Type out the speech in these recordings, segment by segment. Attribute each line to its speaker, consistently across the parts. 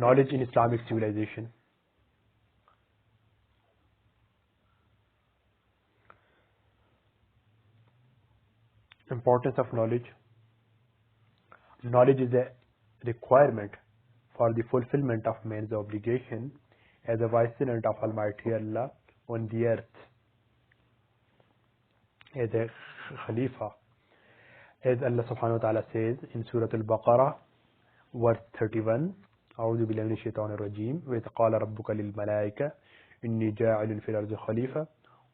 Speaker 1: Knowledge in Islamic civilization. Importance of knowledge. Knowledge is a requirement for the fulfillment of man's obligation as a vicegerent of Almighty Allah on the earth, as a Khalifa. As Allah subhanahu wa ta'ala says in Surah Al-Baqarah, verse 31, أعوذ بالله من الشيطان الرجيم وإذ قال ربك للملائكة إني جاعل في الأرض خليفة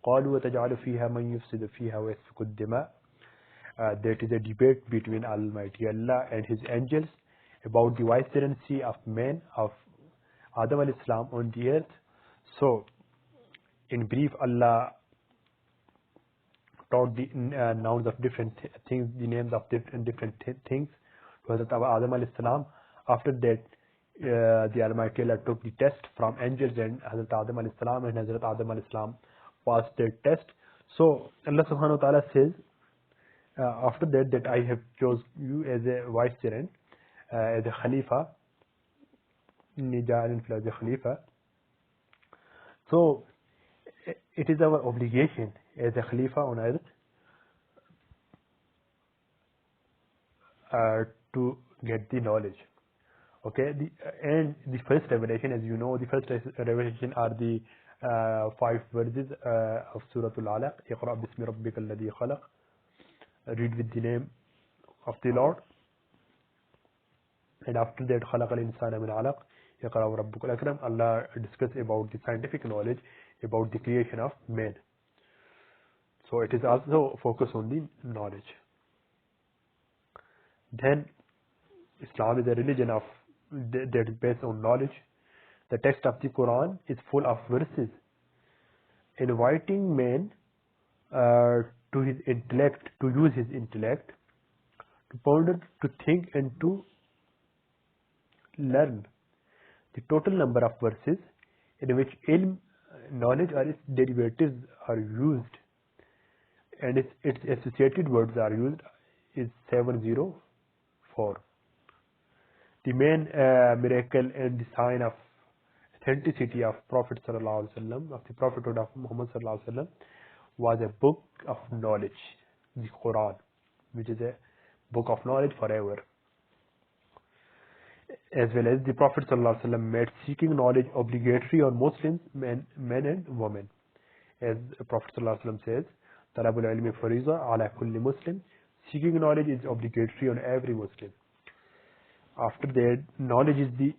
Speaker 1: قالوا وتجعل فيها من يفسد فيها ويسفك الدماء. That is a debate between Almighty Allah and His angels about the vicegerency of man, of Adam alayhi salam on the earth. So, in brief, Allah taught the nouns of different things, the names of different things to Hazrat Adam alayhi salam. After that, the Almighty Allah took the test from angels and Hazrat Adam alayhi salam, and Hazrat Adam alayhi salam passed that test. So, Allah subhanahu wa ta'ala says, after that I have chose you as a vicegerent, as a Khalifa. Khalifa. So it is our obligation as a Khalifa on earth to get the knowledge. Okay, and the first revelation, as you know, the first revelation are the 5 verses of Surah Al-Alaq. Iqra bismi rabbika alladhi khalaq. Read with the name of the Lord. And after that, خلق الإنسان من علق يقرأ ربك الأكرم. Allah discuss about the scientific knowledge about the creation of man. So it is also focused on the knowledge. Then Islam is a religion of that is based on knowledge. The text of the Quran is full of verses inviting man to his intellect, to use his intellect, to ponder, to think, and to learn. The total number of verses in which ilm, knowledge, or its derivatives are used and its associated words are used is 704. The main miracle and the sign of authenticity of Prophet sallallahu alaihi wasallam, of the prophethood of Muhammad sallallahu alaihi wasallam, was a book of knowledge, the Quran, which is a book of knowledge forever. As well as the Prophet ﷺ made seeking knowledge obligatory on Muslims, men and women. As the Prophet ﷺ says, Talabul ilmi fariza ala kulli Muslim. Seeking knowledge is obligatory on every Muslim. After that, knowledge is the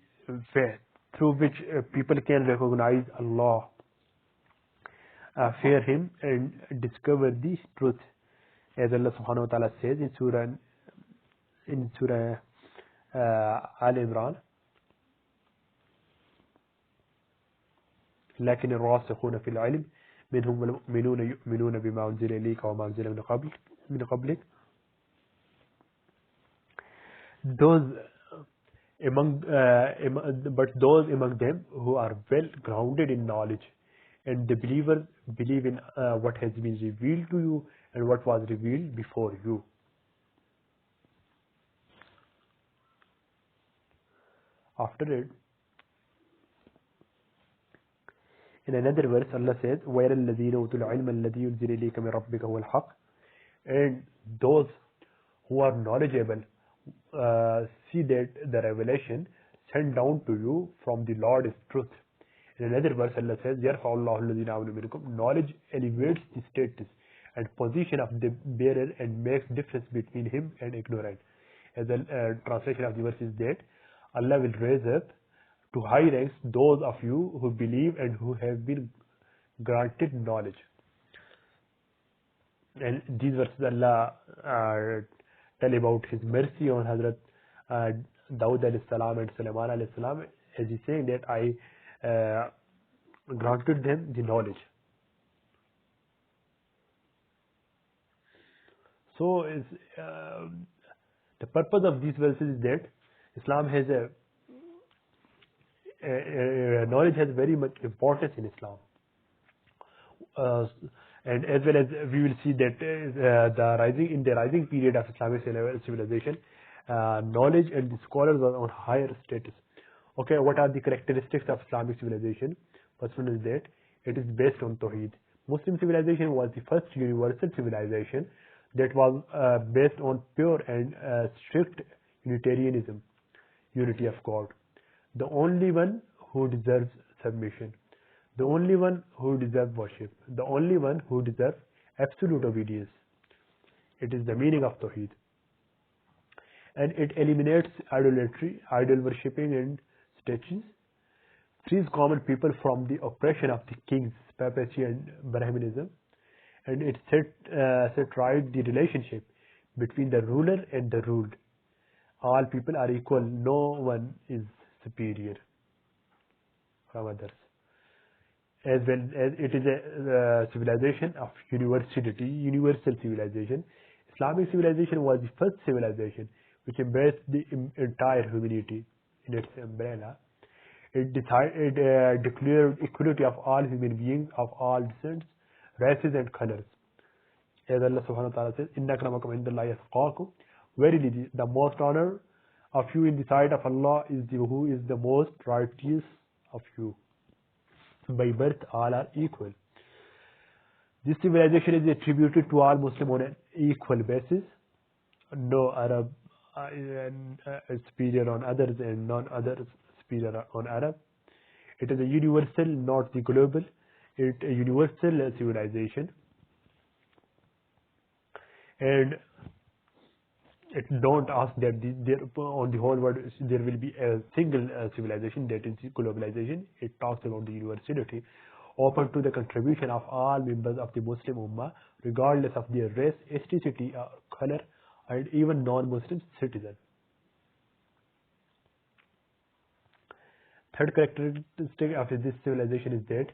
Speaker 1: way through which people can recognize Allah, fear Him, and discover the truth. As Allah subhanahu wa ta'ala says in Surah آل عمران لكن الراسخون في العلم منهم المؤمنون يؤمنون بما أنزل إليك وما أنزل من قبلك. But those among them who are well grounded in knowledge and the believers believe in what has been revealed to you and what was revealed before you. After it, in another verse, Allah says, وَيَرَ الَّذِينَ أُوتُوا الْعِلْمَ الَّذِي يُنْزِلَ إِلَيْكَ مِنْ رَبِّكَ هُوَ الْحَقُّ. And those who are knowledgeable see that the revelation sent down to you from the Lord is truth. In another verse, Allah says, يَرْفَعُ اللَّهُ الَّذِينَ آمَنُوا مِنكُمْ. Knowledge elevates the status and position of the bearer and makes difference between him and ignorant. As the translation of the verse is that Allah will raise up to high ranks those of you who believe and who have been granted knowledge. And these verses Allah tell about His mercy on Hazrat Dawud alayhi salam and Sulaiman alayhi salam, as He's saying that I granted them the knowledge. So the purpose of these verses is that Islam has knowledge has very much importance in Islam, and as well as we will see that in the rising period of Islamic civilization, knowledge and the scholars are on higher status. Okay, what are the characteristics of Islamic civilization? First one is that it is based on Tawheed. Muslim civilization was the first universal civilization that was based on pure and strict Unitarianism, unity of God, the only one who deserves submission, the only one who deserves worship, the only one who deserves absolute obedience. It is the meaning of Tawheed. And it eliminates idolatry, idol worshipping and statues, frees common people from the oppression of the kings, papacy and Brahminism, and it set right the relationship between the ruler and the ruled. All people are equal, no one is superior from others. As well as it is a civilization of universality, universal civilization. Islamic civilization was the first civilization which embraced the entire humanity in its umbrella. It declared equality of all human beings of all descents, races and colors. As Allah subhanahu wa ta'ala says, "Inna akramakum indallahi atqakum." Verily, the most honor of you in the sight of Allah is who is the most righteous of you. By birth, all are equal. This civilization is attributed to all Muslims on an equal basis. No Arab is superior on others and none others superior on Arab. It is a universal, not the global. It is a universal civilization. And it don't ask that on the whole world there will be a single civilization, that is globalization. It talks about the universality, open to the contribution of all members of the Muslim Ummah, regardless of their race, ethnicity, color, and even non-Muslim citizen. Third characteristic of this civilization is that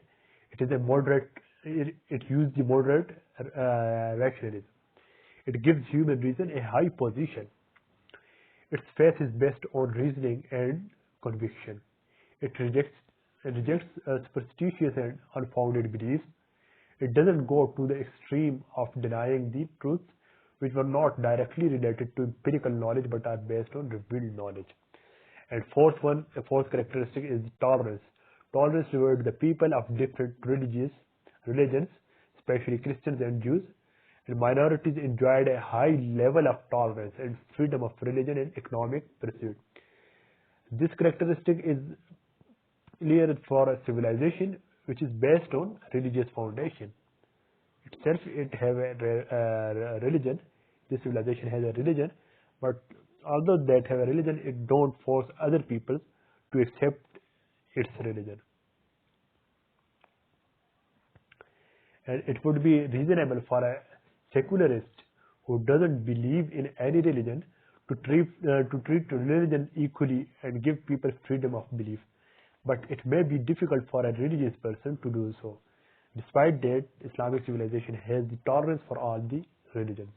Speaker 1: it is a moderate. It uses the moderate rationalism. It gives human reason a high position. Its faith is based on reasoning and conviction. It rejects superstitious and unfounded beliefs. It doesn't go to the extreme of denying the truths which were not directly related to empirical knowledge but are based on revealed knowledge. And fourth characteristic is tolerance. Tolerance toward the people of different religions, especially Christians and Jews. And minorities enjoyed a high level of tolerance and freedom of religion and economic pursuit. This characteristic is clear for a civilization which is based on religious foundation. Itself, it have a religion. This civilization has a religion, but although that have a religion, it don't force other people to accept its religion. And it would be reasonable for a secularist who doesn't believe in any religion to treat religion equally and give people freedom of belief. But it may be difficult for a religious person to do so. Despite that, Islamic civilization has the tolerance for all the religions.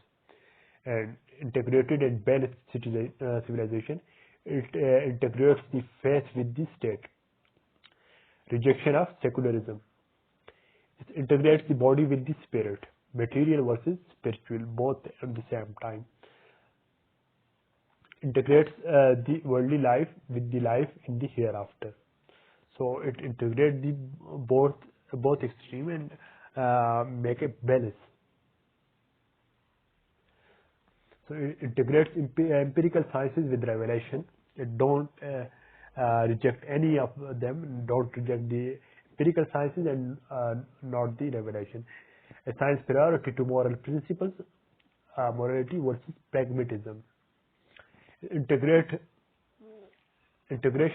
Speaker 1: And integrated and balanced civilization, it integrates the faith with the state. Rejection of secularism. It integrates the body with the spirit. Material versus spiritual, both at the same time. Integrates the worldly life with the life in the hereafter. So it integrates the both extreme and make a balance. So it integrates empirical sciences with revelation. It don't reject any of them. Don't reject the empirical sciences and not the revelation. Assigns priority to moral principles, morality versus pragmatism. Integration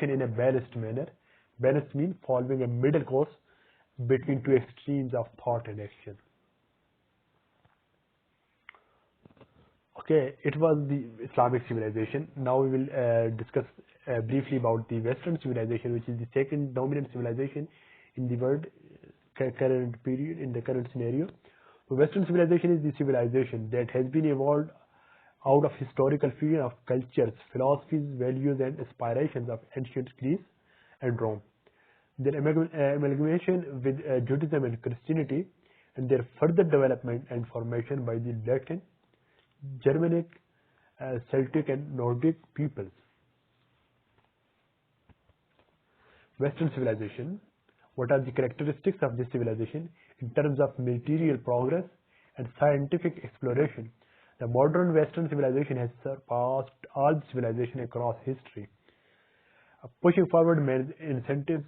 Speaker 1: in a balanced manner. Balance means following a middle course between two extremes of thought and action. Okay, it was the Islamic civilization. Now we will discuss briefly about the Western civilization, which is the second dominant civilization in the world current period, in the current scenario. So Western civilization is the civilization that has been evolved out of historical fusion of cultures, philosophies, values and aspirations of ancient Greece and Rome. Their amalgamation with Judaism and Christianity, and their further development and formation by the Latin, Germanic, Celtic and Nordic peoples. Western civilization. What are the characteristics of this civilization in terms of material progress and scientific exploration? The modern Western civilization has surpassed all civilization across history, pushing forward man's incentives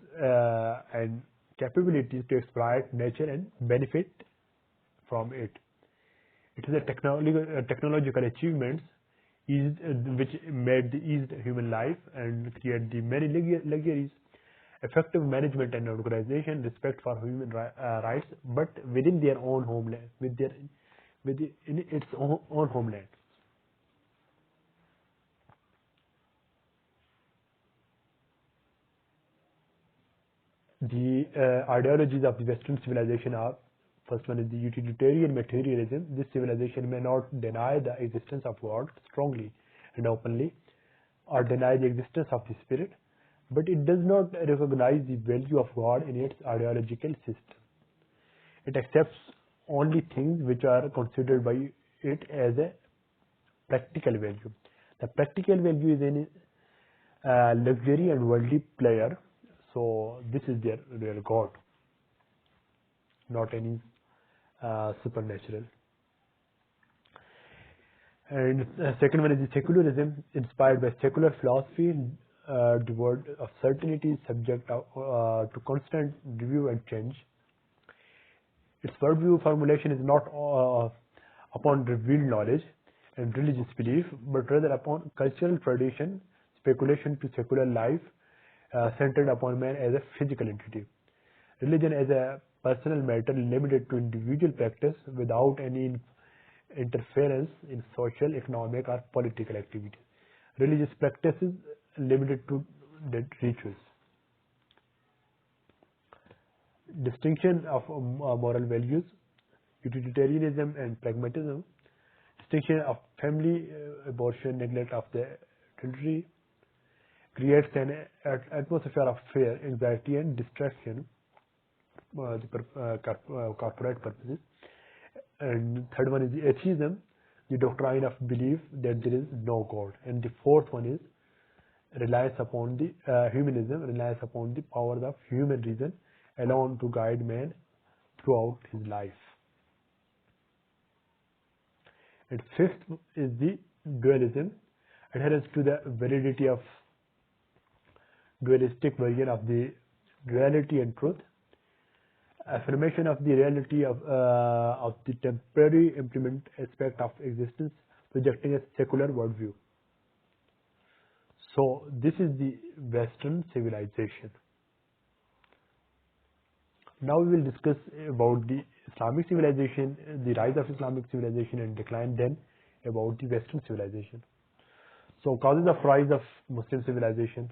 Speaker 1: and capabilities to exploit nature and benefit from it. It is a technological achievements which made the eased human life and create the many luxuries, effective management and organization, respect for human rights, but within their own homeland, in its own homeland. The ideologies of the Western civilization are: first one is the utilitarian materialism. This civilization may not deny the existence of God strongly and openly, or deny the existence of the spirit, but it does not recognize the value of God in its ideological system. It accepts only things which are considered by it as a practical value. The practical value is in luxury and worldly pleasure. So this is their real God, not any supernatural. And second one is the secularism, inspired by secular philosophy, devoid of certainty, subject to constant review and change. Its worldview formulation is not upon revealed knowledge and religious belief, but rather upon cultural tradition, speculation to secular life, centered upon man as a physical entity. Religion as a personal matter limited to individual practice without any interference in social, economic, or political activities. Religious practices limited to the rituals. Distinction of moral values, utilitarianism and pragmatism. Distinction of family, abortion, neglect of the elderly, creates an atmosphere of fear, anxiety, and distraction, corporate purposes. And third one is the atheism, the doctrine of belief that there is no God. And the fourth one is reliance upon the humanism, reliance upon the powers of human reason alone to guide man throughout his life. And fifth is the dualism, adherence to the validity of dualistic version of the reality and truth, affirmation of the reality of the temporary implement aspect of existence, projecting a secular worldview. So this is the Western civilization. Now we will discuss about the Islamic civilization, the rise of Islamic civilization and decline, then about the Western civilization. So causes of rise of Muslim civilization.